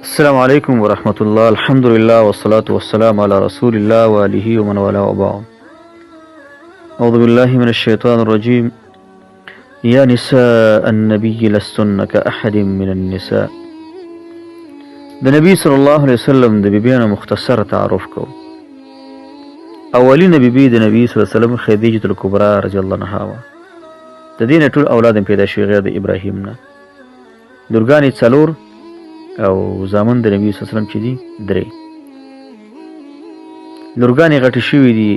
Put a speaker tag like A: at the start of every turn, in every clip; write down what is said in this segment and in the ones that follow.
A: السلام عليكم ورحمة الله. الحمد لله والصلاة والسلام على رسول الله وآله ومن والاه وبعد. أعوذ بالله من الشيطان الرجيم. يا نساء النبي لستن كأحد من النساء. د نبی صلی الله علیه وسلم د بیبیانو مختصر تعارف کو. اولی بیبی د نبی صلی الله علیه وسلم خدیجه الکبرى رضی الله عنها و. د دې نه ټول اولاد پیدا شوي غیر د ابراهیم نه. لورګانې څلور او زامن د نبی صلی الله علیه وسلم چې دي درې. لورګانې غټې شوي دي،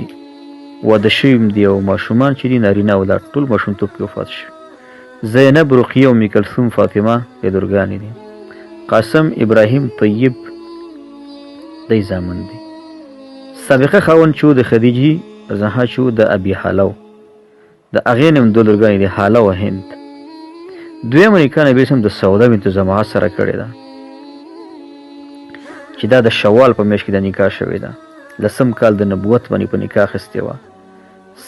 A: واده شوي دي او ماشومان چې دي نارینه اولاد ټول ماشومتوب کې وفات شوي. زینب، رقیه، ام کلثوم، فاطمه د لورګانې دي. قاسم، ابراهیم، طیب دی زامن دي. سابقه خاوند چې د خدیجې زها چې د ابي حالو د هغې نوم دوه لورګانې دي، حاله او هند. دویمه نکاح نبي صلی د سوده بنت زمعه سره کړې ده چې دا د شوال په میاشت کې د نکاح شوې ده. لسم کال د نبوت باندې په نکاح اخیستې وه.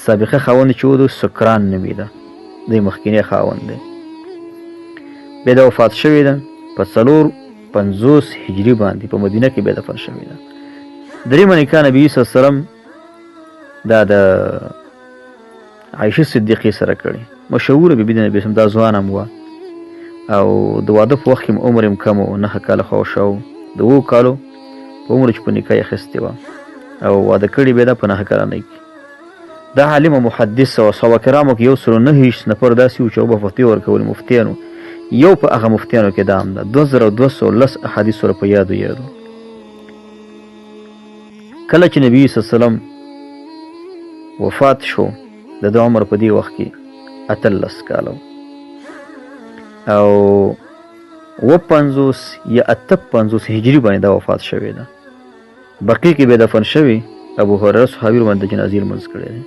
A: سابقه خاوند چې و د سکران نومېده، دی مخکینی خاوند دی. بیا د وفات شوې ده په 450 هجري باندې په مدینه کې بیا دفن شوې ده. دریمه نکاح نبي صلی الله علیه وسلم دا د عایشه صدیقې سره کړې. مشهوره بیبي د نبي صلی الله علیه وسلم، دا ځوان هم وه او د واده په وخت کې عمر هم کم و، 9 کاله خو شو. د 7 کالو په عمر چې په نکاح یې اخیستې وه او واده کړې بیا ده په 9 کلنۍ کې. دا عالم او محدث او صحابه کرامو کې 109 نفر داسې وو چې هغوی به فتوې ورکولې مفتیانو. یو په هغه مفتیانو کې دا هم ده 2210 احادیث سره په یادو. کله چې نبي صلی الله علیه وسلم وفات شو د ده عمر په دې وخت کې 18 کاله او 50 یا 58 هجري باندې دا وفات شوې ده. بقیع کې بیا دفن شوي. ابو هريره صحابي باندې جنازې لمونځ کړی دی.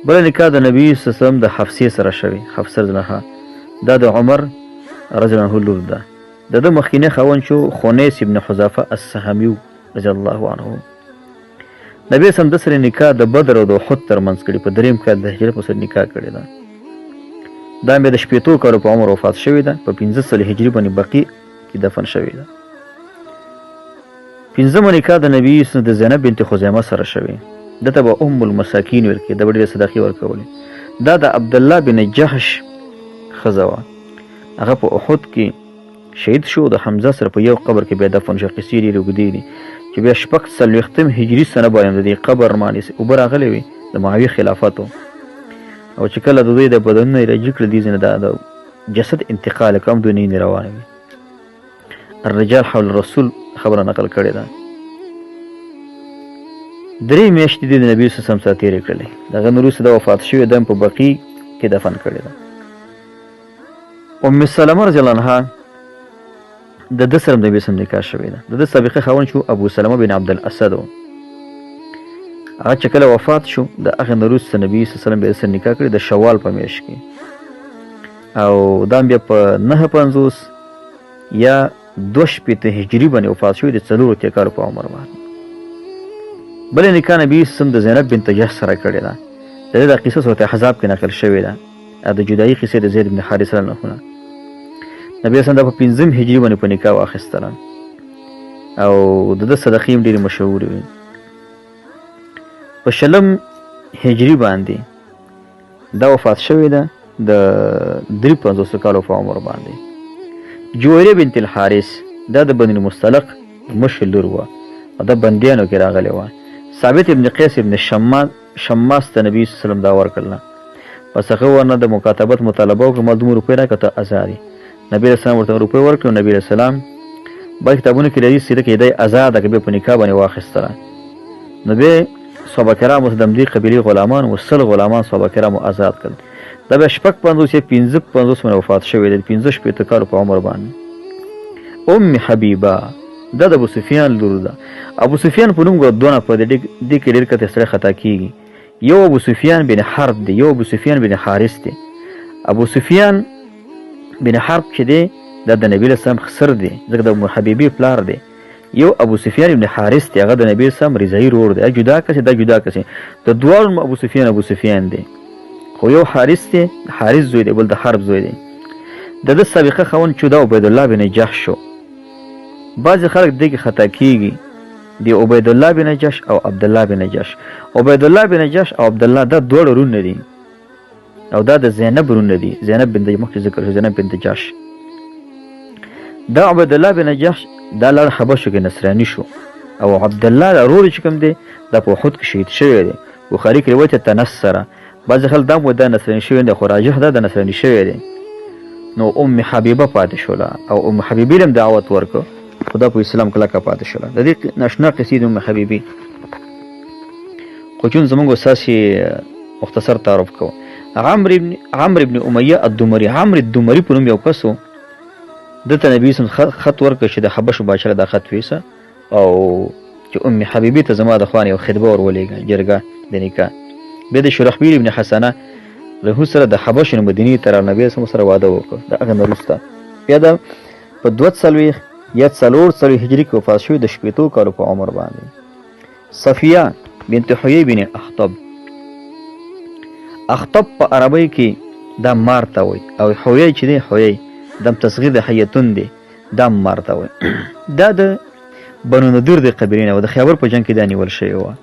A: بله نکاح د نبي صلی الله علیه وسلم د حفصې سره شوې. حفصه رضی الله عنها دا د عمر رضی الله عنه لور ده. د ده مخکینی خاوند شو خنیس ابن حذافه السهمي رضی الله عنه. نبی صلی الله علیه وسلم د سره نکاح د بدر او د احد ترمنځ کړي. په 3 کال د هجرت په سره نکاح کړې ده. دا بیا د 80 کالو په عمر وفات شوې ده. په 15 هجري باندې بقیع کې دفن شوې ده. 5مه نکاح د نبی صلی الله علیه وسلم د زینب بنت خزیمه سره شوې. دته به ام المساکین ویل کېده، د ډېرې صدقې ورکولې. دا د عبدالله بن جحش ښځه وه. هغه په احد کې شهید شو. د حمزه سره په یو قبر کې بیا دفن شو. قصې ډېرې اوږدې دي چې بیا 46 هجري سنه باندې د دې قبر باندې اوبه راغلې وې د معاویې خلافت و. او چې کله د دوی د بدنونه یې راجګ کړل، دې ځینې د جسد انتقال کوم دوی نه روانه وي. الرجال حول الرسول خبره نقل کړې ده. 3 میاشتې د نبي صلی الله علیه وسلم سره تېرې کړلې. د هغه نه وروسته د وفات شوې ده په بقیع کې دفن کړې ده. ام سلمه رضی الله عنها د ده سره د نبي صلی الله علیه وسلم نکاح شوې ده. د ده سابقه خاوند شو ابو سلمه بن عبدالاسد و. هغه چې کله وفات شو د هغې نه وروسته نبي صلی الله علیه وسلم بیا سره نکاح کړې د شوال په میاشت کې او دا بیا په 950 یا 2 هجري باندې وفات شوی د 4 کالو په عمر باندې. بله نکاح نبي صلی الله علیه وسلم د زینب بنت جحش سره کړې ده. د دې دا قصه سورت احزاب کې نقل شوې ده. د جدایي قصې د زید بن حارثه رضی الله عنه. نبي صلی الله علیه وسلم په 5 هجري باندې په نکاح واخیستله او د ده صدقې هم ډېرې مشهورې وې. په 20 هجري باندې دا وفات شوې ده د 53 کالو په عمر باندې. جویریه بنت الحارث دا د بني المصطلق مشر لور وه او دا بندیانو کې راغلې وه. ثابت ابن قیس ابن شماس ته نبي صلی الله علیه وسلم دا ورکړله. پس هغه ورنه د مکاتبت مطالبه وکړه، ما دومره روپۍ راکړه ته ازاد یې. نبي علیه السلام ورته روپۍ ورکړې. نبي علیه السلام بعض کتابونو کې راځي سیده کې دی ازاده که بیا په نکاح باندې واخیستله. نو بیا صحابه کرامو د همدې قبیلې غلامان و 100 غلامان صحابه کرامو آزاد کړل. دا بیا 56 یا 55 باندې وفات شوې ده، 15 کالو په عمر باندې. ام حبیبه دا د ابو سفیان لور ده. ابو سفیان په نوم دوه نفر دي. دې کې ډېر کته سره خطا کېږي. یو ابو سفیان بن حرب دی، یو ابو سفیان بن حارث دی. ابو سفیان بن حرب چې دی دا د نبي اسلام خسر دی، ځکه د ام حبیبې پلار دی. یو ابو سفیان ابن حارث دی، هغه د نبي اسلام رضاعي ورور دی. جدا کسې دا جدا کسې د دواړو ابو سفیان دی. خو یو حارث دی، حارث زوی دی، بل د حرب زوی دی. د ده سابقه خاوند چې دا عبیدالله بن جحش شو. بعضې خلک دې کې خطا کېږي د عبید الله بن جش او عبدالله بن جش. عبید الله بن جش او عبدالله دا دواړه ورونه دي او دا د زینب ورونه دي. زینب بنت مخکې ذکر شو، زینب بنت جش. دا عبید الله بن جش دا لاړ حبشو کې نصراني شو او عبدالله ورور چې کوم دی دا په احد کې شهید شوی دی. بخاري کې روایت تنصره. بعضې خلک دا دا نصراني شوی دی خو راجح دا د نصراني شوی دی. نو ام حبیبه پاتې شوله او ام حبیبې هم دعوت ورکړ خو دا په اسلام کلکه پاتې شوله. د دې ناشنا قصې د ام حبیبې خو چون زمونږ استاسې مختصر تعارف کوو. عمرو ابن امیه الدمري، عمرو الدمري په نوم یو کس و. دته نبي صلی خط ورکړ چې د حبشو بادشاه دا خط ویسه او چې ام حبیبې ته زما د خوانې یو خطبه ورولېږه جرګه د نکاح. بیا د شرحبیل ابن حسنه له سره د حبشو نه مدینې ته راغله، نبي سره واده وکړ. د هغه نه وروسته بیا د په 240 یا 440 هجري کې وفات شوی د 80 کالو په عمر باندې. صفیه بنت حیی بن اخطب. اخطب په عربی کې دا مار ته وایي او حیی چې دی حیی دم تصغیر د حیتون دی دا مار ته وایي. دا د بنو نضیر د قبیلې نه و، د خیبر په جنګ کې دا نیول شوی وه.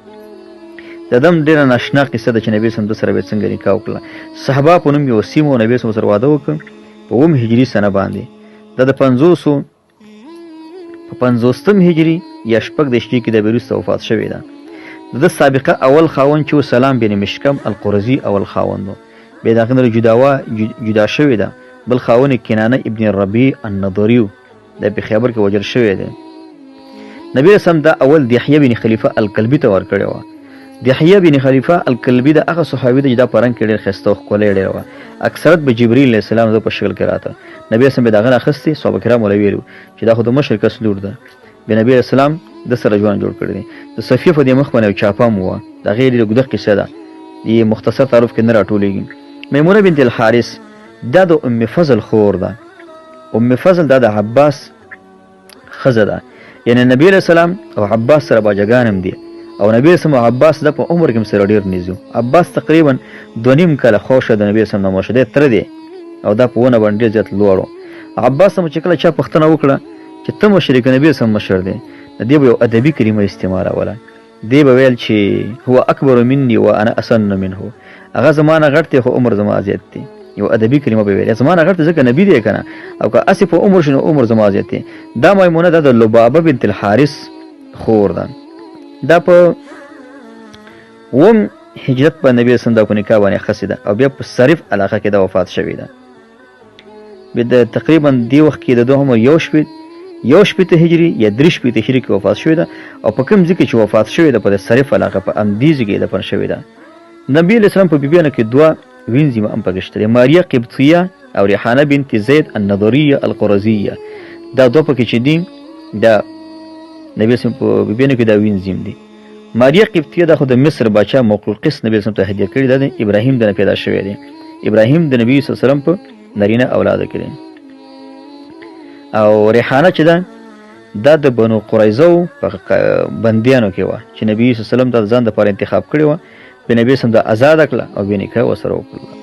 A: د دم ډېره ناشنا قصه ده چې نبي صلی الله سره به څنګه نکاح وکړه. صحابه په نوم یو سیم و نبي صلی الله سره واده وکړ په 9 هجري سنه باندې. دا د 50 هجري یا شپږ دېرشمې کې د وروسته وفات شوی ده. د سابقه اول خاوند چې سلام بن مشکم القرزي اول خاوند و. بیا د هغه نه جدا شوی ده. بل خاوند کنانه ابن الربيع النضري د په خیبر کې وجل شوی دی. نبی رسول دا اول دحیه بن خلیفه الکلبی ته ورکړی و. دحیه بن خلیفه الکلبی د هغه صحابي دی چې دا پرنګ کې ډېر ښایسته او ښکلی ډېر و. اکثرت به جبرئیل علیه السلام د په شکل کې راته. نبی رسول به د هغه نه اخیستې. صحابه کرام ورته ویلو چې دا خو د مشر کس لور ده. بیا نبی اسلام د سره ژوند جوړ کړی دی. د صفیه په دې مخ باندې یو چاپام وه. د هغې ډېره اوږده قصه ده، یې مختصر تعارف کې نه راټولېږي. میمونه بنت الحارث دا د ام فضل خور ده. ام فضل دا د عباس ښځه ده، یعنی نبی علیه السلام او عباس سره باجګان هم دي او نبی اسلام او عباس د په عمر کې سره ډېر نږدې. عباس تقریبا 2.5 کاله خوښه د نبی اسلام نه مشر دی تر دی او دا په ونه باندې ډېر زیات لوړ. عباس هم چې کله چا پوښتنه وکړه چې ته مشر که نبی اسلام مشر دی، دی به یو ادبي کلمه استعمالوله. دی به ویل چې هو اکبر مني وانا اسن منه، هغه زما نه غټ دی خو عمر زما زیات دی. یو ادبي کلمه به ویل زما نه غټ ځکه نبی دی کنه، او که اسې په عمر شنو عمر زما زیات دی. دا میمونه د لبابه بنت الحارث خور ده. دا په 9 هجرت په نبی اسلام د په نکاح باندې خسي ده او بیا په صرف علاقه کې د وفات شوی ده. بیا د تقریبا دی وخت کې د دوه عمر یو شپېته هجري یا 3 هجري کې وفات شوی ده او په کوم ځای کې چې وفات شوی ده په د صرف علاقه په اندیز کې دفن شوی ده. نبی اسلام په بیبیانو کې دوه وینځي هم پکې شته، ماریا قبطیه او ریحانه بنت زید النضریه القرزیه. دا دوه پکې چې دي دا نبی اسلام په بیبیانو کې دا وینځي دي. ماریا قبطیه دا خو د مصر بادشاه مقوقس نبی اسلام ته هدیه کړی ده. ابراهیم د نه پیدا شوی دی. ابراهیم د نبی صلی الله علیه وسلم په نارینه اولاد کړي. او ریحانه چې ده دا د بنو قریظه په بندیانو کې وه چې نبی صلی الله علیه وسلم د ځان دپاره انتخاب کړې وه. بیا نبي اسلام دا آزاده کړله او بیا نکاح ورسره وکړله.